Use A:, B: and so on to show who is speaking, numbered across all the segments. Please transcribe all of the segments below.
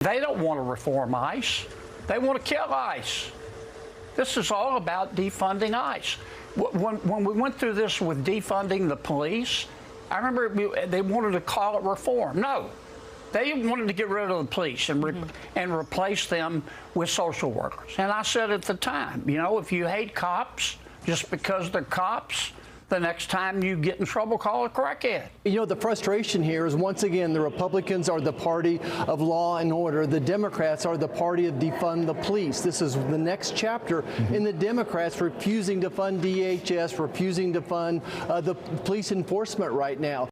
A: They don't want to reform ICE. They want to kill ICE. This is all about defunding ICE. When we went through this with defunding the police, I remember they wanted to call it reform. No, they wanted to get rid of the police and replace them with social workers. And I said at the time, you know, if you hate cops just because they're cops, the next time you get in trouble, call a crackhead.
B: You know, the frustration here is, once again, the Republicans are the party of law and order. The Democrats are the party of defund the police. This is the next chapter in the Democrats refusing to fund DHS, refusing to fund the police enforcement right now.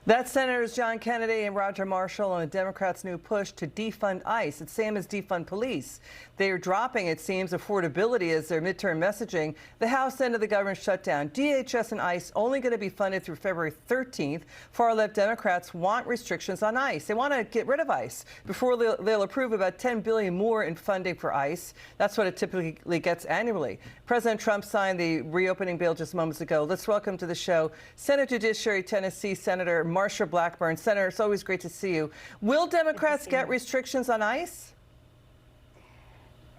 C: That's Senators John Kennedy and Roger Marshall on the Democrats' new push to defund ICE. It's same as defund police. They are dropping, it seems, affordability as their midterm messaging. The House end of the government shutdown. DHS and ICE only going to be funded through February 13th. Far-left Democrats want restrictions on ICE. They want to get rid of ICE before they'll approve about $10 billion more in funding for ICE. That's what it typically gets annually. President Trump signed the reopening bill just moments ago. Let's welcome to the show Senate Judiciary Tennessee Senator Marsha Blackburn. Senator, it's always great to see you. Will Democrats get restrictions on ICE?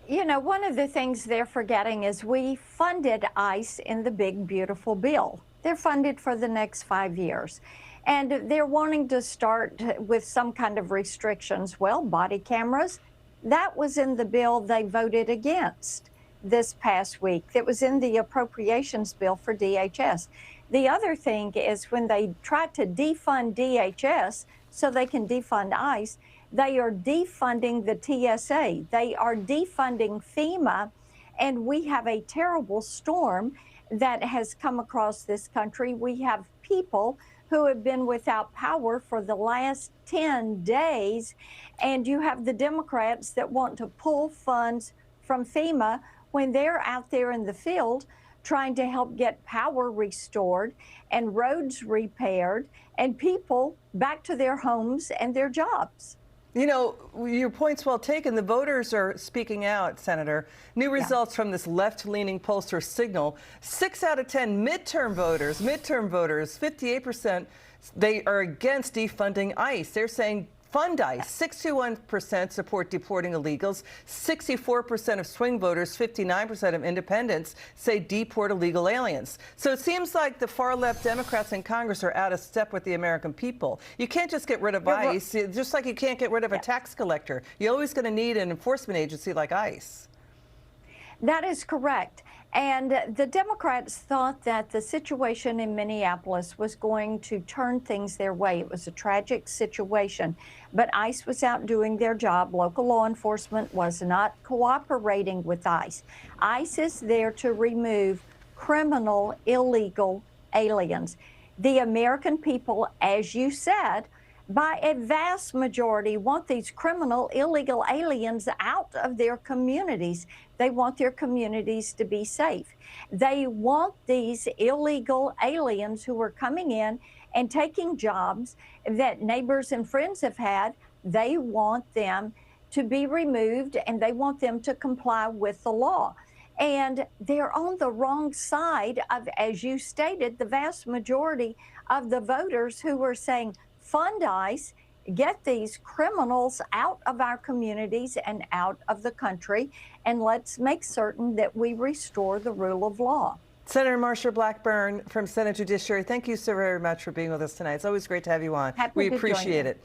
D: You know, one of the things they're forgetting is we funded ICE in the big, beautiful bill. They're funded for the next 5 years. And they're wanting to start with some kind of restrictions. Well, body cameras, that was in the bill they voted against this past week. That was in the appropriations bill for DHS. The other thing is, when they try to defund DHS so they can defund ICE, they are defunding the TSA. They are defunding FEMA. And we have a terrible storm that has come across this country. We have people who have been without power for the last 10 days. And you have the Democrats that want to pull funds from FEMA when they're out there in the field trying to help get power restored and roads repaired and people back to their homes and their jobs.
C: You know, your point's well taken. The voters are speaking out, Senator. New results from this left-leaning pollster Signal. 6 out of 10 midterm voters, 58%, they are against defunding ICE. They're saying fund ICE. 61% support deporting illegals. 64% of swing voters, 59% of independents say deport illegal aliens. So it seems like the far-left Democrats in Congress are out of step with the American people. You can't just get rid of ICE, just like you can't get rid of a tax collector. You're always going to need an enforcement agency like ICE.
D: That is correct. And the Democrats thought that the situation in Minneapolis was going to turn things their way. It was a tragic situation, but ICE was out doing their job. Local law enforcement was not cooperating with ICE. ICE is there to remove criminal, illegal aliens. The American people, as you said, by a vast majority, want these criminal, illegal aliens out of their communities. They want their communities to be safe. They want these illegal aliens who are coming in and taking jobs that neighbors and friends have had. They want them to be removed, and they want them to comply with the law. And they're on the wrong side of, as you stated, the vast majority of the voters who are saying, fund ICE, get these criminals out of our communities and out of the country, and let's make certain that we restore the rule of law.
C: Senator Marsha Blackburn from Senate Judiciary, thank you so very much for being with us tonight. It's always great to have you on.
D: Happy
C: we
D: to
C: appreciate
D: join you.
C: it.